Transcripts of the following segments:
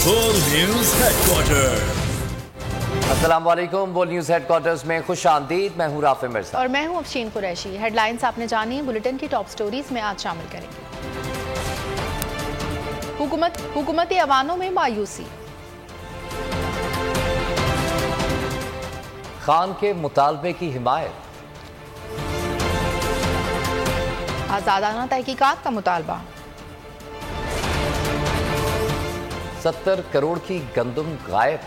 बोल news headquarter. अस्सलाम वालेकुम। बोल न्यूज हेडक्वार्टर्स में खुश आमदीद। मैं हूँ राफे मिर्जा और मैं हूँ अफशीन कुरैशी। हेडलाइंस आपने जानी, बुलेटिन की टॉप स्टोरीज में आज शामिल करेंगे। हुकूमती ऐवानों में मायूसी, खान के मुतालबे की हिमायत, आजादाना तहकीकात का मुतालबा, 70 करोड़ की गंदम गायब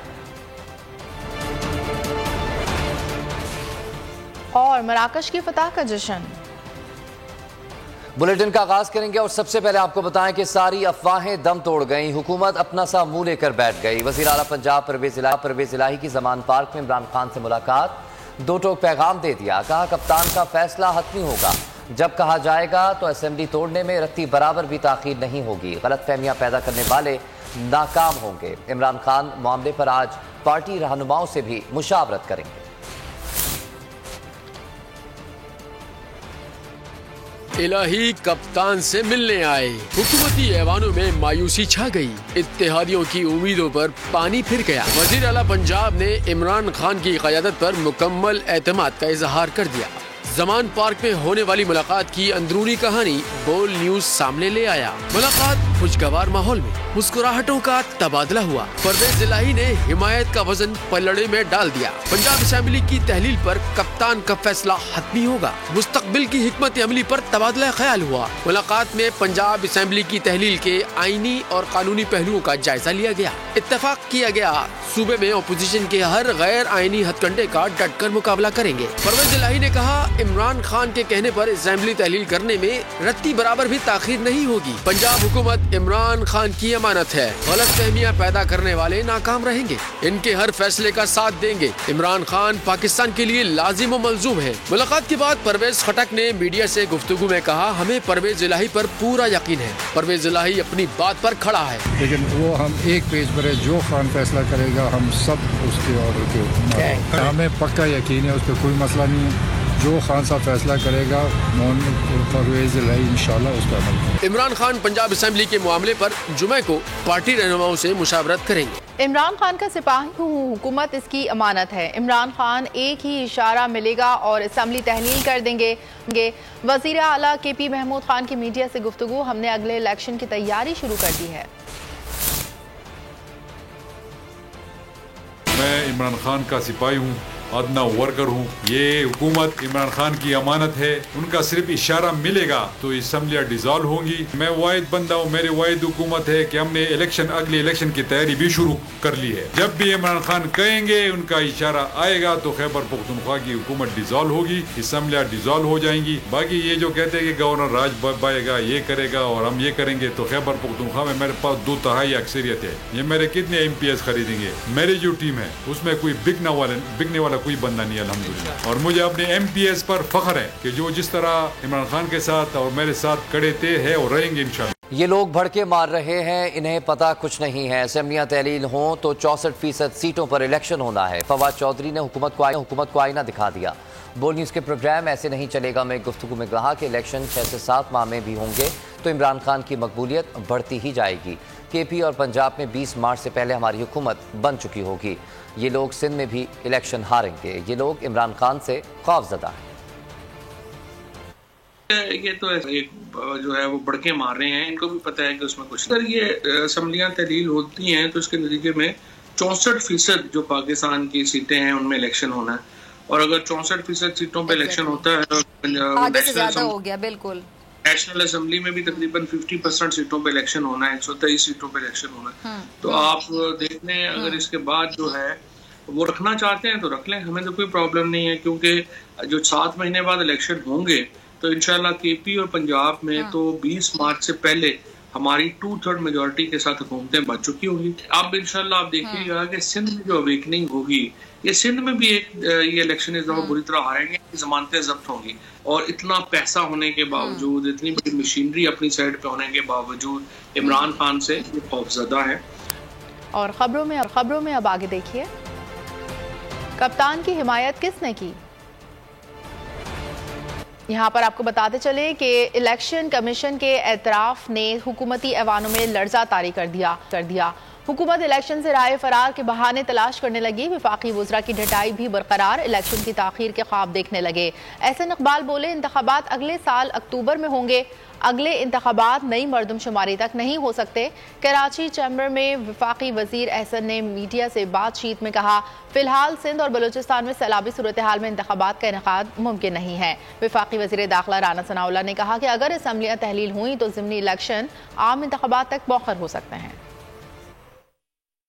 और मराकश की फतह का जश्न। बुलेटिन का आगाज करेंगे और सबसे पहले आपको बताएं कि सारी अफवाहें दम तोड़ गईं। हुकूमत अपना सा मुंह लेकर बैठ गई। वज़ीर आला पंजाब परवेज इलाही की जमान पार्क में इमरान खान से मुलाकात, दो टोक पैगाम दे दिया। कहा कप्तान का फैसला हतमी होगा, जब कहा जाएगा तो असेंबली तोड़ने में रत्ती बराबर भी ताखीर नहीं होगी। गलत फहमियां पैदा करने वाले नाकाम होंगे। इमरान खान मामले पर आज पार्टी रहनुमाओं से भी मुशावरत करेंगे। इलाही कप्तान से मिलने आए, हुकूमती ऐवानों में मायूसी छा गई। इत्तेहादियों की उम्मीदों पर पानी फिर गया। वज़ीर आला पंजाब ने इमरान खान की क़यादत पर मुकम्मल एतमाद का इजहार कर दिया। जमान पार्क में होने वाली मुलाकात की अंदरूनी कहानी बोल न्यूज सामने ले आया। मुलाकात खुशगवार माहौल में मुस्कुराहटों का तबादला हुआ। परवेज इलाही ने हिमायत का वजन पलड़े में डाल दिया। पंजाब असेंबली की तहलील पर कप्तान का फैसला हतमी होगा। मुस्तकबिल की हिकमत अमली पर तबादला ख्याल हुआ। मुलाकात में पंजाब असेंबली की तहलील के आईनी और कानूनी पहलुओं का जायजा लिया गया। इत्तेफाक किया गया सूबे में अपोजिशन के हर गैर आईनी हथकंडे का डटकर मुकाबला करेंगे। परवेज इलाही ने कहा इमरान खान के कहने पर असेंबली तहलील करने में रत्ती बराबर भी ताखीर नहीं होगी। पंजाब हुकूमत इमरान खान की अमानत है। गलत फहमियां पैदा करने वाले नाकाम रहेंगे। इनके हर फैसले का साथ देंगे। इमरान खान पाकिस्तान के लिए लाजिम और मलजूम है। मुलाकात के बाद परवेज खटक ने मीडिया से गुफ्तगू में कहा हमें परवेज इलाही पर पूरा यकीन है। परवेज इलाही अपनी बात पर खड़ा है, लेकिन वो हम एक पेज पर है, जो खान फैसला करेगा हम सब उसके ऑर्डर के हमें पक्का यकीन है, उस पर कोई मसला नहीं है। जो खान साहब फैसला करेगा परवेज इलाही इंशाल्लाह उस पर अमल करेंगे। इमरान खान पंजाब असेंबली के मामले पर जुमे को पार्टी रहनुमाओं से मुशावरत करेंगे। इमरान खान का सिपाही हूँ, हुकूमत इसकी अमानत है। इमरान खान एक ही इशारा मिलेगा और असेंबली तहलील कर देंगे। वज़ीर आला KP महमूद खान की मीडिया से गुफ्तगू, हमने अगले इलेक्शन की तैयारी शुरू कर दी है। मैं इमरान खान का सिपाही हूँ, अदना वर्कर हूँ। ये हुकूमत इमरान खान की अमानत है। उनका सिर्फ इशारा मिलेगा तो असम्बलियाँ डिसॉल्व होंगी। मैं वाहिद बंदा हूँ, मेरी वाहिद हुकूमत है कि हमने अगले इलेक्शन की तैयारी भी शुरू कर ली है। जब भी इमरान खान कहेंगे, उनका इशारा आएगा तो खैबर पख्तूनख्वा की हुकूमत डिसॉल्व होगी, असम्बलियाँ डिसॉल्व हो जाएंगी। बाकी ये जो कहते हैं कि गवर्नर राज पाएगा, ये करेगा और हम ये करेंगे, तो खैबर पख्तूनख्वा में मेरे पास 2/3 अक्सरियत है। ये मेरे कितने MPS खरीदेंगे? मेरी जो टीम है उसमें कोई बिकने वाला कोई बंदा नहीं अल्हम्दुलिल्लाह। और मुझे अपने MPS पर फख्र है कि जो जिस तरह इमरान खान के साथ और मेरे साथ खड़े थे है और रहेंगे इंशाअल्लाह। ये लोग भड़के मार रहे हैं, इन्हें पता कुछ नहीं है। असेंबलियां तहलील हों तो 64% सीटों पर इलेक्शन होना है। फवाद चौधरी ने हुकूमत को आईना दिखा दिया। बोल न्यूज़ के प्रोग्राम ऐसे नहीं चलेगा में गुफ्तगू में कहा कि इलेक्शन 6 से 7 माह में भी होंगे तो इमरान खान की मकबूलियत बढ़ती ही जाएगी। KP और पंजाब में 20 मार्च से पहले हमारी हुकूमत बन चुकी होगी। ये लोग सिंध में भी इलेक्शन हारेंगे। ये लोग इमरान खान से खौफजदा हैं। ये तो एक जो है वो बड़के मार रहे हैं, इनको भी पता है कि उसमें कुछ अगर ये असम्बलियाँ तहलील होती हैं तो इसके नतीजे में 64% जो पाकिस्तान की सीटें हैं उनमें इलेक्शन होना है। और अगर 64% सीटों पे इलेक्शन होता है नेशनल असेंबली में भी तकरीबन 50% सीटों पे इलेक्शन होना है, 123 सीटों पे इलेक्शन होना है। तो आप देख लें, अगर इसके बाद जो है वो रखना चाहते हैं तो रख लें, हमें तो कोई प्रॉब्लम नहीं है। क्योंकि जो 7 महीने बाद इलेक्शन होंगे तो इंशाल्लाह KP और पंजाब में तो 20 मार्च से पहले हमारी 2/3 मेजोरिटी के साथ हुकूमतें बच चुकी होंगी। अब इंशाल्लाह आप देखिएगा कि सिंध में जो अवेकनिंग होगी, ये सिंध में भी ये इलेक्शन इस दफा बुरी तरह हारेंगे, जमानतें जब्त होंगी। और इतना पैसा होने के बावजूद, इतनी बड़ी मशीनरी अपनी साइड पे होने के बावजूद इमरान खान से ये खौफजदा है। और खबरों में अब आगे देखिए, कप्तान की हिमायत किसने की? यहाँ पर आपको बताते चले कि इलेक्शन कमीशन के एतराफ ने हुकूमती ऐवानों में लर्जा तारी कर दिया। हुकूमत इलेक्शन से राय फरार के बहाने तलाश करने लगी। वफाकी वज़रा की ढटाई भी बरकरार, इलेक्शन की ताख़ीर के ख्वाब देखने लगे। एहसन इकबाल बोले, इंतखाबात अगले साल अक्टूबर में होंगे। अगले इंतखाबात नई मरदमशुमारी तक नहीं हो सकते। कराची चैम्बर में वफाकी वज़ीर एहसन ने मीडिया से बातचीत में कहा, फ़िलहाल सिंध और बलूचिस्तान में सैलाबी सूरत हाल में इंतखाबात का इनेकाद मुमकिन नहीं है। वफाकी वज़ीर दाखिला राना सनाउल्लाह ने कहा कि अगर असम्बलियाँ तहलील हुई तो ज़िमनी इलेक्शन आम इंतखाबात तक मौखर हो सकते हैं।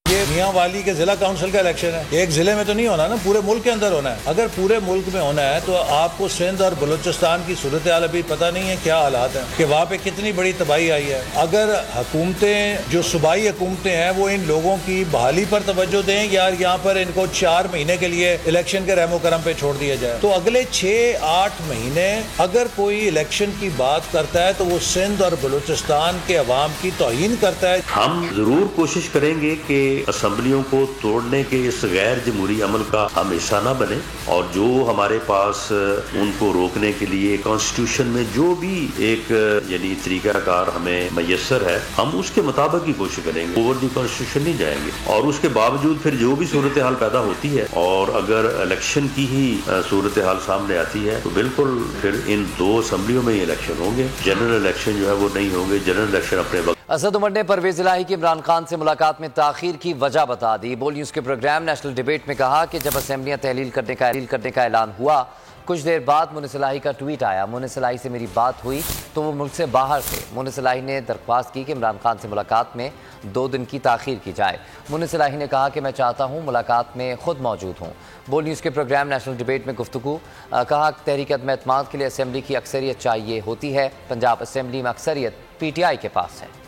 ये मियाँ वाली के जिला काउंसिल का इलेक्शन है, एक जिले में तो नहीं होना ना, पूरे मुल्क के अंदर होना है। अगर पूरे मुल्क में होना है तो आपको सिंध और बलूचिस्तान की सूरत हाल अभी पता नहीं है क्या हालात हैं, कि वहाँ पे कितनी बड़ी तबाही आई है। अगर हुकूमतें जो सूबाई हुकूमतें हैं वो इन लोगों की बहाली पर तवज्जो दें, यार यहाँ पर इनको 4 महीने के लिए इलेक्शन के रहमो करम पे छोड़ दिया जाए, तो अगले 6-8 महीने अगर कोई इलेक्शन की बात करता है तो वो सिंध और बलूचिस्तान के अवाम की तौहीन करता है। हम जरूर कोशिश करेंगे कि असम्बलियों को तोड़ने के इस गैर जमहूरी अमल का हम हिस्सा न बने, और जो हमारे पास उनको रोकने के लिए कॉन्स्टिट्यूशन में जो भी एक यानी तरीकाकार हमें मैसर है, हम उसके मुताबिक ही कोशिश करेंगे, ओवर दी कॉन्स्टिट्यूशन नहीं जाएंगे। और उसके बावजूद फिर जो भी सूरत हाल पैदा होती है और अगर इलेक्शन की ही सूरत हाल सामने आती है तो बिल्कुल फिर इन 2 असम्बलियों में ही इलेक्शन होंगे। जनरल इलेक्शन जो है वो नहीं होंगे। जनरल इलेक्शन अपने वक्त। असद उमर ने परवेज इलाही की इमरान खान से मुलाकात में ताखीर की वजह बता दी। बोल न्यूज़ के प्रोग्राम नेशनल डिबेट में कहा कि जब असेंबलियां तहलील करने का ऐलान हुआ, कुछ देर बाद मुनिस इलाही का ट्वीट आया। मुनिस इलाही से मेरी बात हुई तो वो मुल्क से बाहर थे। मुनिस इलाही ने दरख्वास्त की कि इमरान खान से मुलाकात में 2 दिन की ताख़ीर की जाए। मुनिस इलाही ने कहा कि मैं चाहता हूँ मुलाकात में खुद मौजूद हूँ। बोल न्यूज़ के प्रोग्राम नेशनल डिबेट में गुफ्तगू कहा, तहरीक अदम एतमाद के लिए असेंबली की अक्सरियत चाहिए होती है। पंजाब असेंबली में अक्सरियत PTI के पास है।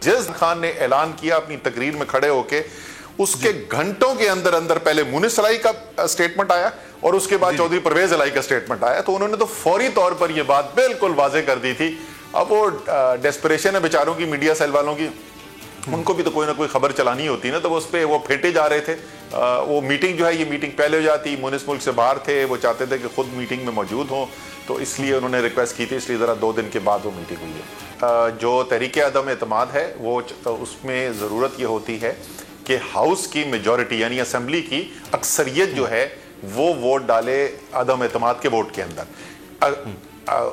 जिस खान ने ऐलान किया अपनी तकरीर में खड़े होके, उसके घंटों के अंदर अंदर पहले मुनिस इलाही का स्टेटमेंट आया और उसके बाद चौधरी परवेज इलाही का स्टेटमेंट आया, तो उन्होंने तो फौरी तौर पर यह बात बिल्कुल वाजे कर दी थी। अब वो डेस्परेशन है बेचारों की, मीडिया सेल वालों की, उनको भी तो कोई ना कोई खबर चलानी होती ना, तो उस पर वो फेंटे जा रहे थे। वो मीटिंग जो है, ये मीटिंग पहले हो जाती, मुनिस मुल्क से बाहर थे, वो चाहते थे कि खुद मीटिंग में मौजूद हों, तो इसलिए उन्होंने रिक्वेस्ट की थी, इसलिए ज़रा 2 दिन के बाद वो मीटिंग हुई है। जो तहरीक अदम एतमाद है वो उसमें ज़रूरत ये होती है कि हाउस की मेजॉरिटी यानी असेंबली की अक्सरियत जो है वो वोट डाले अदम एतमाद के वोट के अंदर।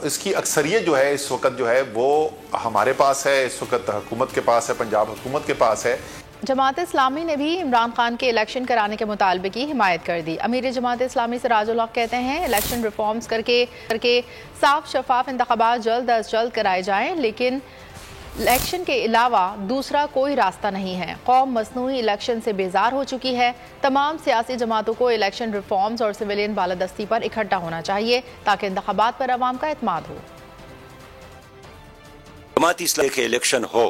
इसकी अक्सरियत जो है इस वक्त जो है वो हमारे पास है, इस वक्त हुकूमत के पास है, पंजाब हुकूमत के पास है। जमात इस्लामी ने भी इमरान खान के इलेक्शन कराने के मुतालबे की हिमायत कर दी। अमीर जमात इस्लामी सिराजुल हक कहते हैं, इलेक्शन रिफॉर्म्स करके साफ शफाफ इंतखाबात जल्द अज जल्द कराए जाएं, लेकिन इलेक्शन के अलावा दूसरा कोई रास्ता नहीं है। कौम मसनूई इलेक्शन से बेजार हो चुकी है। तमाम सियासी जमातों को इलेक्शन रिफॉर्म्स और सिविलियन बालादस्ती पर इकट्ठा होना चाहिए ताकि इंतखाबात पर अवाम का एतमाद हो। जमात इस्लामी के इलेक्शन हो,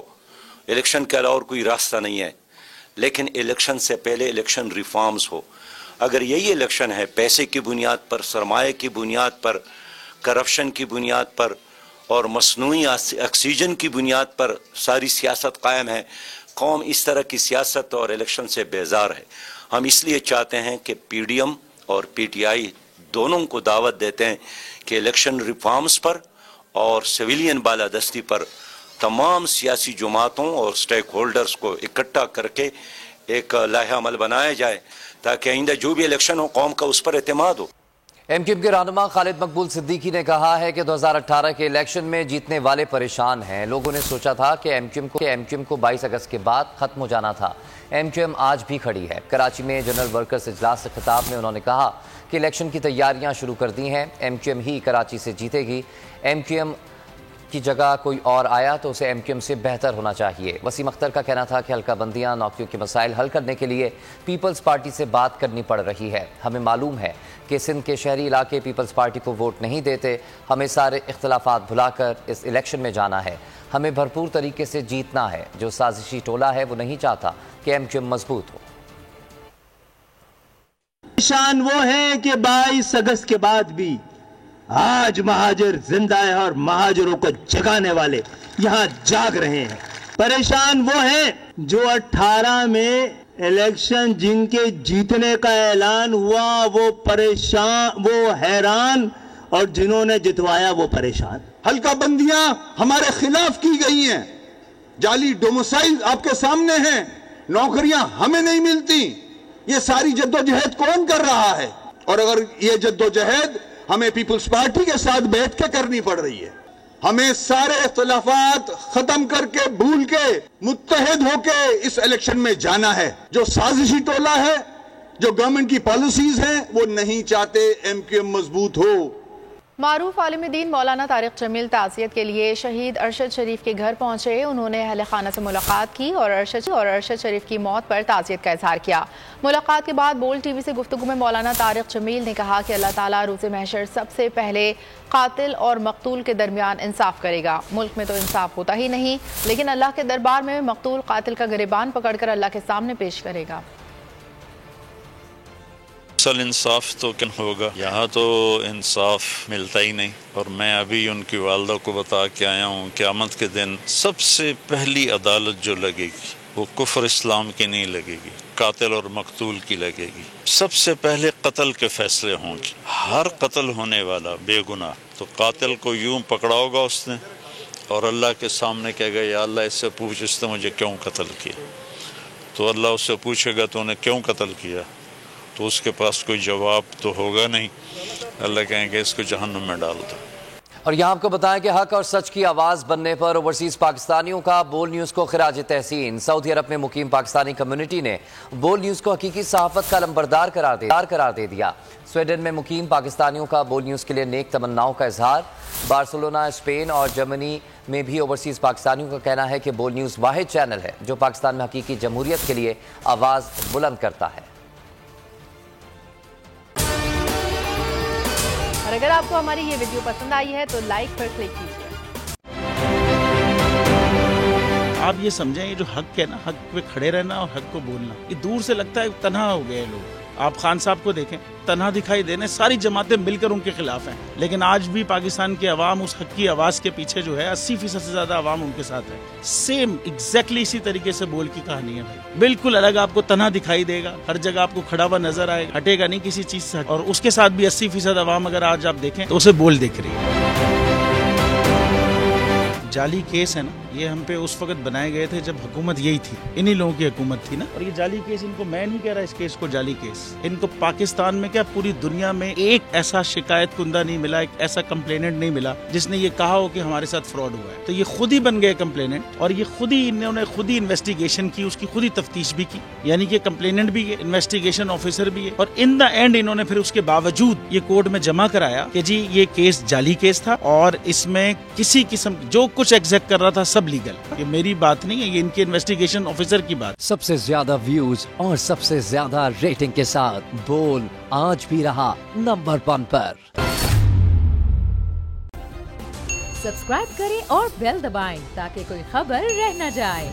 इलेक्शन के अलावा और कोई रास्ता नहीं है, लेकिन इलेक्शन से पहले इलेक्शन रिफॉर्म्स हो। अगर यही इलेक्शन है, पैसे की बुनियाद पर, सरमाए की बुनियाद पर, करप्शन की बुनियाद पर और मसनूई ऑक्सीजन की बुनियाद पर सारी सियासत कायम है, कौम इस तरह की सियासत और इलेक्शन से बेजार है। हम इसलिए चाहते हैं कि PDM और PTI दोनों को दावत देते हैं कि इलेक्शन रिफॉर्म्स पर और सिविलियन बालादस्ती पर तमाम सियासी जमातों और स्टेक होल्डर्स को इकट्ठा करके एक लाहा अमल बनाया जाए ताकि आइंदा जो भी इलेक्शन हो कौम का उस पर एतमाद हो। MQM के रहनुमा खालिद मकबूल सिद्दीकी ने कहा है कि 2018 के इलेक्शन में जीतने वाले परेशान हैं। लोगों ने सोचा था कि MQM को 22 अगस्त के बाद खत्म हो जाना था। MQM आज भी खड़ी है। कराची में जनरल वर्कर्स इजलास से खिताब में उन्होंने कहा कि इलेक्शन की तैयारियां शुरू कर दी हैं। MQM ही कराची से जीतेगी। MQM की जगह कोई और आया तो उसे MQM से बेहतर होना चाहिए। वसीम अख्तर का कहना था कि हल्का बंदियां, नौकरियों के मसाइल हल करने के लिए पीपल्स पार्टी से बात करनी पड़ रही है। हमें मालूम है कि सिंध के शहरी इलाके पीपल्स पार्टी को वोट नहीं देते। हमें सारे इख्तलाफात भुलाकर इस इलेक्शन में जाना है। हमें भरपूर तरीके से जीतना है। जो साजिशी टोला है वो नहीं चाहता कि MQM मजबूत हो। निशान वो है कि 22 अगस्त के बाद भी आज महाजर जिंदा है और महाजरों को जगाने वाले यहाँ जाग रहे हैं। परेशान वो है जो 18 में इलेक्शन जिनके जीतने का ऐलान हुआ वो परेशान, वो हैरान, और जिन्होंने जितवाया वो परेशान। हल्का बंदियां हमारे खिलाफ की गई हैं, जाली डोमिसाइल आपके सामने हैं, नौकरियां हमें नहीं मिलती। ये सारी जद्दोजहद कौन कर रहा है? और अगर ये जद्दोजहद हमें पीपल्स पार्टी के साथ बैठ के करनी पड़ रही है, हमें सारे इख्तिलाफात खत्म करके भूल के मुत्तहिद होके इस इलेक्शन में जाना है। जो साजिशी टोला है, जो गवर्नमेंट की पॉलिसीज हैं, वो नहीं चाहते एमक्यूएम मजबूत हो। मारूफ आलिम दीन मौलाना तारिक जमील ताज़ियत के लिए शहीद अरशद शरीफ के घर पहुंचे। उन्होंने अहले खाना से मुलाकात की और अरशद शरीफ की मौत पर ताज़ियत का इजहार किया। मुलाकात के बाद बोल टीवी से गुफ्तगू में मौलाना तारिक जमील ने कहा कि अल्लाह ताला रोज़े महशर सबसे पहले कातिल और मकतूल के दरमियान इंसाफ करेगा। मुल्क में तो इंसाफ होता ही नहीं, लेकिन अल्लाह के दरबार में मकतूल कातिल का गिरबान पकड़कर अल्लाह के सामने पेश करेगा। असल इंसाफ तो क्या होगा, यहाँ तो इंसाफ मिलता ही नहीं। और मैं अभी उनकी वालदा को बता के आया हूँ, क़यामत के दिन सबसे पहली अदालत जो लगेगी वो कुफ्र इस्लाम की नहीं लगेगी, कातिल और मकतूल की लगेगी। सबसे पहले कत्ल के फैसले होंगे। हर कत्ल होने वाला बेगुनाह, तो कातिल को यूं पकड़ा होगा उसने और अल्लाह के सामने कहेगा, या अल्लाह इससे पूछ इसने मुझे क्यों कत्ल किया। तो अल्लाह उससे पूछेगा तूने क्यों कत्ल किया, तो उसके पास कोई जवाब तो होगा नहीं। अल्लाह कहेंगे इसको जहन्नुम में डाल दो। और यहाँ आपको बताएं कि हक और सच की आवाज़ बनने पर ओवरसीज़ पाकिस्तानियों का बोल न्यूज़ को खिराज तहसीन। सऊदी अरब में मुकीम पाकिस्तानी कम्युनिटी ने बोल न्यूज़ को हकीकी सहाफ़त का लंबरदार करार दे दिया। स्वीडन में मुकीम पाकिस्तानियों का बोल न्यूज़ के लिए नेक तमन्नाओं का इजहार। बार्सिलोना, स्पेन और जर्मनी में भी ओवरसीज़ पाकिस्तानियों का कहना है कि बोल न्यूज़ वाहिद चैनल है जो पाकिस्तान में हकीकी जमहूरियत के लिए आवाज़ बुलंद करता है। और अगर आपको हमारी ये वीडियो पसंद आई है तो लाइक पर क्लिक कीजिए। आप ये समझें, ये जो हक है ना, हक पे खड़े रहना और हक को बोलना, ये दूर से लगता है तन्हा हो गए लोग। आप खान साहब को देखें, तन्हा दिखाई देने, सारी जमातें मिलकर उनके खिलाफ हैं, लेकिन आज भी पाकिस्तान की आवाम उस हक की आवाज़ के पीछे जो है 80% से ज़्यादा आवाम उनके साथ है। सेम एग्जैक्टली इसी तरीके से बोल की कहानी है भाई। बिल्कुल अलग आपको तन्हा दिखाई देगा, हर जगह आपको खड़ा हुआ नजर आएगा, हटेगा नहीं किसी चीज़ से। और उसके साथ भी 80% आवाम अगर आज आप देखें तो उसे बोल दिख रही है। जाली केस है ना, ये हम पे उस वक्त बनाए गए थे जब हुकूमत यही थी, इन्हीं लोगों की हुकूमत थी ना। और ये जाली केस, इनको मैं नहीं कह रहा इस केस को जाली केस, इनको पाकिस्तान में क्या पूरी दुनिया में एक ऐसा शिकायत कुंदा नहीं मिला, एक ऐसा कंप्लेनेंट नहीं मिला जिसने ये कहा हो कि हमारे साथ फ्रॉड हुआ है। तो ये खुद ही बन गए कंप्लेनेंट और ये खुद ही इन्होंने खुद ही इन्वेस्टिगेशन की, उसकी खुद ही तफ्तीश भी की, यानी कि कंप्लेनेंट भी है, इन्वेस्टिगेशन ऑफिसर भी है। और इन द एंड इन्होंने फिर उसके बावजूद ये कोर्ट में जमा कराया कि जी ये केस जाली केस था और इसमें किसी किस्म जो कुछ एग्जैक्ट कर रहा था सब लीगल। ये मेरी बात नहीं है, ये इनके इन्वेस्टिगेशन ऑफिसर की बात। सबसे ज्यादा व्यूज और सबसे ज्यादा रेटिंग के साथ बोल आज भी रहा नंबर 1 पर। सब्सक्राइब करें और बेल दबाएं ताकि कोई खबर रह न जाए।